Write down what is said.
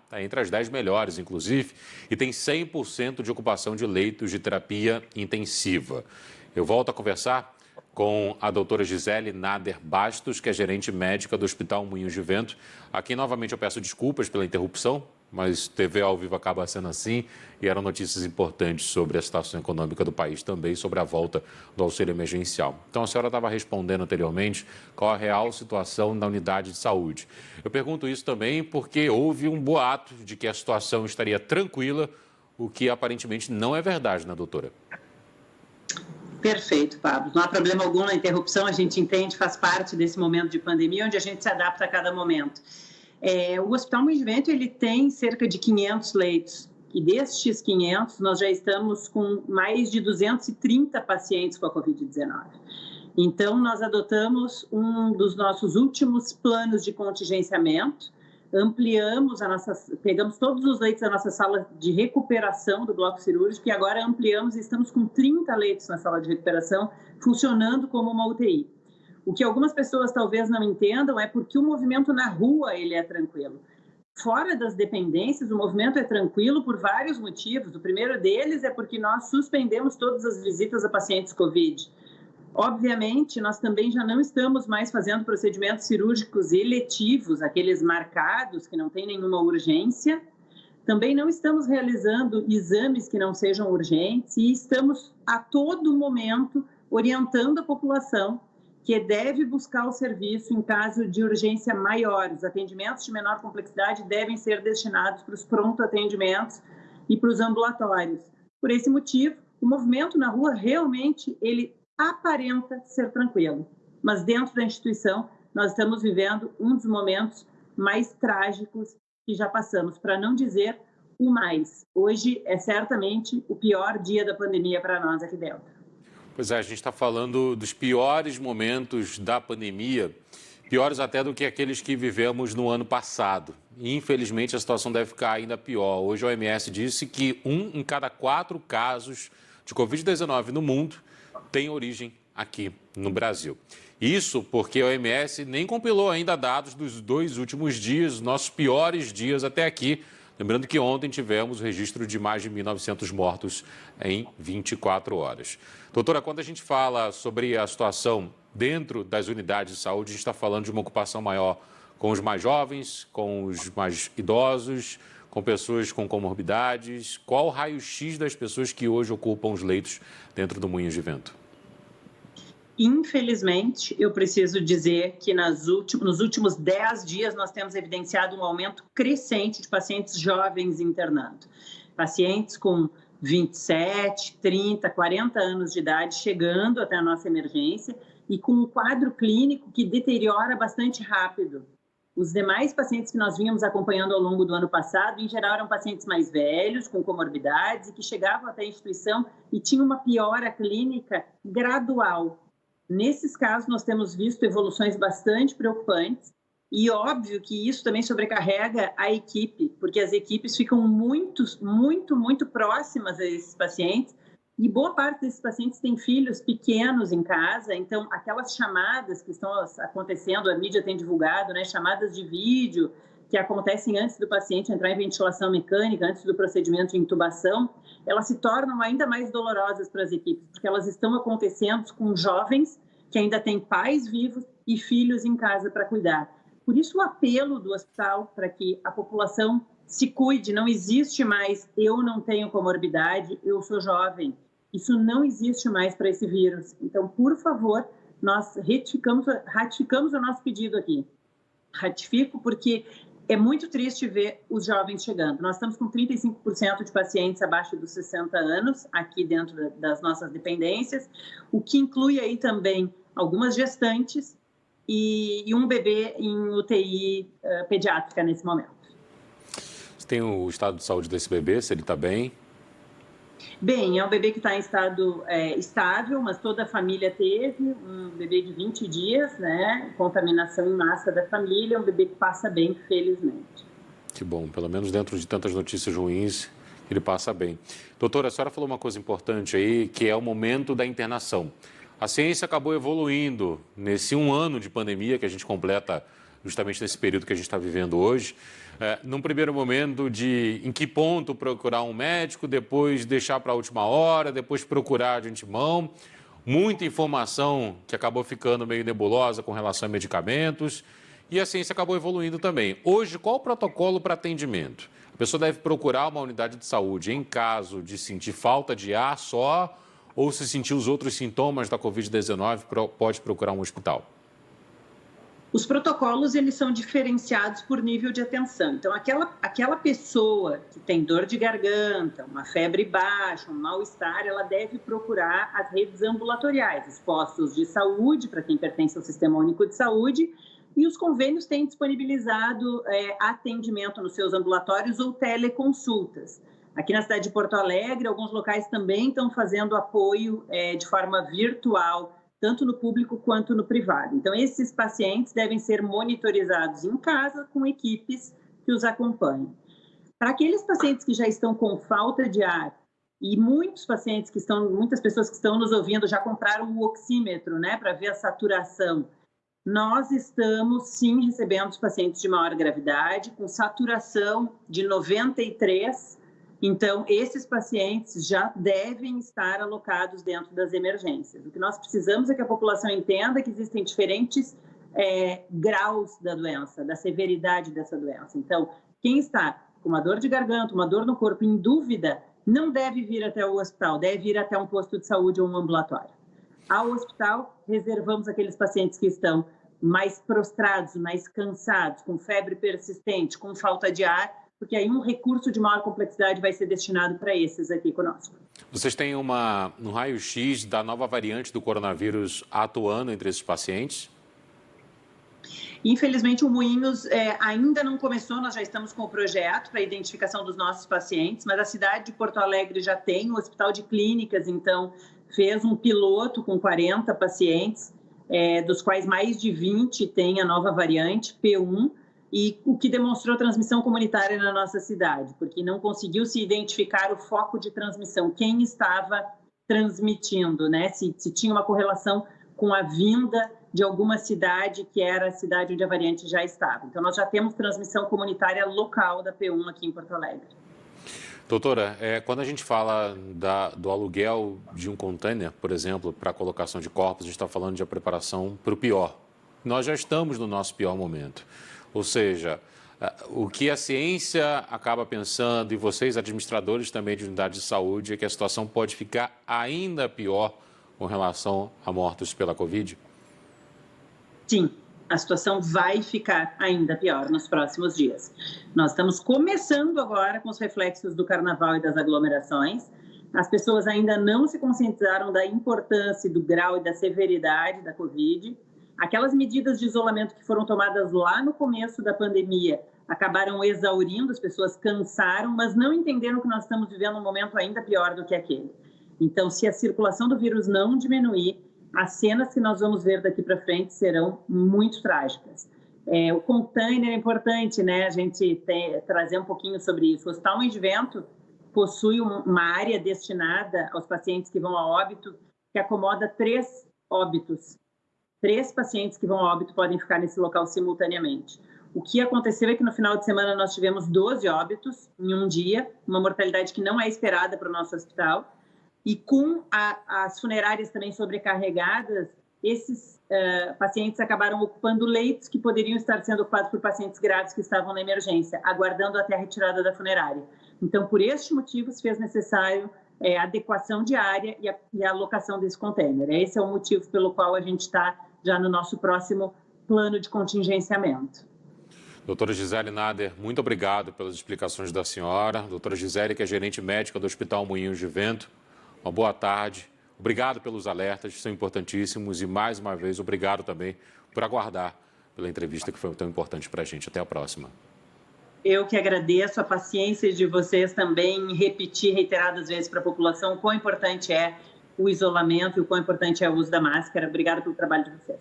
está entre as 10 melhores, inclusive, e tem 100% de ocupação de leitos de terapia intensiva. Eu volto a conversar com a doutora Gisele Nader Bastos, que é gerente médica do Hospital Moinhos de Vento. Aqui, novamente, eu peço desculpas pela interrupção, mas TV ao vivo acaba sendo assim, e eram notícias importantes sobre a situação econômica do país também, sobre a volta do auxílio emergencial. Então, a senhora estava respondendo anteriormente qual a real situação da unidade de saúde. Eu pergunto isso também porque houve um boato de que a situação estaria tranquila, o que aparentemente não é verdade, né, doutora? Perfeito, Pablo. Não há problema algum na interrupção, a gente entende, faz parte desse momento de pandemia, onde a gente se adapta a cada momento. O Hospital Moinhos de Vento, ele tem cerca de 500 leitos, e destes 500, nós já estamos com mais de 230 pacientes com a Covid-19. Então, nós adotamos um dos nossos últimos planos de contingenciamento, ampliamos pegamos todos os leitos da nossa sala de recuperação do bloco cirúrgico e agora ampliamos e estamos com 30 leitos na sala de recuperação, funcionando como uma UTI. O que algumas pessoas talvez não entendam é porque o movimento na rua ele é tranquilo. Fora das dependências, o movimento é tranquilo por vários motivos. O primeiro deles é porque nós suspendemos todas as visitas a pacientes Covid. Obviamente, nós também já não estamos mais fazendo procedimentos cirúrgicos eletivos, aqueles marcados que não têm nenhuma urgência. Também não estamos realizando exames que não sejam urgentes e estamos a todo momento orientando a população que deve buscar o serviço em caso de urgência maior. Os atendimentos de menor complexidade devem ser destinados para os pronto-atendimentos e para os ambulatórios. Por esse motivo, o movimento na rua realmente ele aparenta ser tranquilo, mas dentro da instituição nós estamos vivendo um dos momentos mais trágicos que já passamos, para não dizer o mais. Hoje é certamente o pior dia da pandemia para nós aqui dentro. Pois é, a gente está falando dos piores momentos da pandemia, piores até do que aqueles que vivemos no ano passado. E, infelizmente, a situação deve ficar ainda pior. Hoje a OMS disse que 1 em cada 4 casos de Covid-19 no mundo tem origem aqui no Brasil. Isso porque a OMS nem compilou ainda dados dos 2 últimos dias, nossos piores dias até aqui. Lembrando que ontem tivemos o registro de mais de 1.900 mortos em 24 horas. Doutora, quando a gente fala sobre a situação dentro das unidades de saúde, a gente está falando de uma ocupação maior com os mais jovens, com os mais idosos, com pessoas com comorbidades. Qual o raio-x das pessoas que hoje ocupam os leitos dentro do Moinhos de Vento? Infelizmente, eu preciso dizer que nos últimos 10 dias nós temos evidenciado um aumento crescente de pacientes jovens internando. Pacientes com 27, 30, 40 anos de idade chegando até a nossa emergência e com um quadro clínico que deteriora bastante rápido. Os demais pacientes que nós vínhamos acompanhando ao longo do ano passado, em geral, eram pacientes mais velhos, com comorbidades e que chegavam até a instituição e tinham uma piora clínica gradual. Nesses casos, nós temos visto evoluções bastante preocupantes e óbvio que isso também sobrecarrega a equipe, porque as equipes ficam muito próximas a esses pacientes e boa parte desses pacientes tem filhos pequenos em casa, então aquelas chamadas que estão acontecendo, a mídia tem divulgado, né, chamadas de vídeo que acontecem antes do paciente entrar em ventilação mecânica, antes do procedimento de intubação, elas se tornam ainda mais dolorosas para as equipes, porque elas estão acontecendo com jovens que ainda têm pais vivos e filhos em casa para cuidar. Por isso o apelo do hospital para que a população se cuide, não existe mais eu não tenho comorbidade, eu sou jovem. Isso não existe mais para esse vírus. Então, por favor, nós ratificamos o nosso pedido aqui. Ratifico porque é muito triste ver os jovens chegando. Nós estamos com 35% de pacientes abaixo dos 60 anos aqui dentro das nossas dependências, o que inclui aí também algumas gestantes e um bebê em UTI pediátrica nesse momento. Você tem o estado de saúde desse bebê, se ele está bem? Bem, é um bebê que está em estado estável, mas toda a família teve, um bebê de 20 dias, né? Contaminação em massa da família, é um bebê que passa bem, felizmente. Que bom, pelo menos dentro de tantas notícias ruins, ele passa bem. Doutora, a senhora falou uma coisa importante aí, que é o momento da internação. A ciência acabou evoluindo nesse 1 ano de pandemia que a gente completa justamente nesse período que a gente está vivendo hoje. Num primeiro momento, em que ponto procurar um médico, depois deixar para a última hora, depois procurar de antemão. Muita informação que acabou ficando meio nebulosa com relação a medicamentos e a ciência acabou evoluindo também. Hoje, qual o protocolo para atendimento? A pessoa deve procurar uma unidade de saúde em caso de sentir falta de ar só ou se sentir os outros sintomas da Covid-19, pode procurar um hospital? Os protocolos, eles são diferenciados por nível de atenção. Então, aquela pessoa que tem dor de garganta, uma febre baixa, um mal-estar, ela deve procurar as redes ambulatoriais, os postos de saúde, para quem pertence ao Sistema Único de Saúde, e os convênios têm disponibilizado atendimento nos seus ambulatórios ou teleconsultas. Aqui na cidade de Porto Alegre, alguns locais também estão fazendo apoio de forma virtual, tanto no público quanto no privado. Então, esses pacientes devem ser monitorizados em casa com equipes que os acompanhem. Para aqueles pacientes que já estão com falta de ar, e muitas pessoas que estão nos ouvindo já compraram o oxímetro, né, para ver a saturação. Nós estamos, sim, recebendo os pacientes de maior gravidade, com saturação de 93%. Então, esses pacientes já devem estar alocados dentro das emergências. O que nós precisamos é que a população entenda que existem diferentes graus da doença, da severidade dessa doença. Então, quem está com uma dor de garganta, uma dor no corpo em dúvida, não deve vir até o hospital, deve ir até um posto de saúde ou um ambulatório. Ao hospital, reservamos aqueles pacientes que estão mais prostrados, mais cansados, com febre persistente, com falta de ar, porque aí um recurso de maior complexidade vai ser destinado para esses aqui conosco. Vocês têm um raio-x da nova variante do coronavírus atuando entre esses pacientes? Infelizmente, o Moinhos ainda não começou, nós já estamos com o projeto para a identificação dos nossos pacientes, mas a cidade de Porto Alegre já tem um hospital de clínicas, então fez um piloto com 40 pacientes, dos quais mais de 20 têm a nova variante P1, e o que demonstrou transmissão comunitária na nossa cidade, porque não conseguiu se identificar o foco de transmissão, quem estava transmitindo, né? Se tinha uma correlação com a vinda de alguma cidade que era a cidade onde a variante já estava. Então, nós já temos transmissão comunitária local da P1 aqui em Porto Alegre. Doutora, quando a gente fala do aluguel de um container, por exemplo, para a colocação de corpos, a gente está falando de a preparação para o pior. Nós já estamos no nosso pior momento. Ou seja, o que a ciência acaba pensando, e vocês, administradores também de unidades de saúde, é que a situação pode ficar ainda pior com relação a mortos pela Covid? Sim, a situação vai ficar ainda pior nos próximos dias. Nós estamos começando agora com os reflexos do carnaval e das aglomerações. As pessoas ainda não se conscientizaram da importância, do grau e da severidade da Covid. Aquelas medidas de isolamento que foram tomadas lá no começo da pandemia acabaram exaurindo, as pessoas cansaram, mas não entenderam que nós estamos vivendo um momento ainda pior do que aquele. Então, se a circulação do vírus não diminuir, as cenas que nós vamos ver daqui para frente serão muito trágicas. O container é importante, né? A gente trazer um pouquinho sobre isso. O Hospital Mãe de Vento possui uma área destinada aos pacientes que vão a óbito, que acomoda 3 óbitos. 3 pacientes que vão a óbito podem ficar nesse local simultaneamente. O que aconteceu é que no final de semana nós tivemos 12 óbitos em um dia, uma mortalidade que não é esperada para o nosso hospital. E com as funerárias também sobrecarregadas, esses pacientes acabaram ocupando leitos que poderiam estar sendo ocupados por pacientes graves que estavam na emergência, aguardando até a retirada da funerária. Então, por este motivo, se fez necessário a adequação de área e a alocação desse container. Esse é o motivo pelo qual a gente está já no nosso próximo plano de contingenciamento. Doutora Gisele Nader, muito obrigado pelas explicações da senhora. Doutora Gisele, que é gerente médica do Hospital Moinhos de Vento, uma boa tarde. Obrigado pelos alertas, são importantíssimos. E, mais uma vez, obrigado também por aguardar pela entrevista que foi tão importante para a gente. Até a próxima. Eu que agradeço a paciência de vocês também em repetir reiteradas vezes para a população o quão importante é o isolamento e o quão importante é o uso da máscara. Obrigada pelo trabalho de vocês.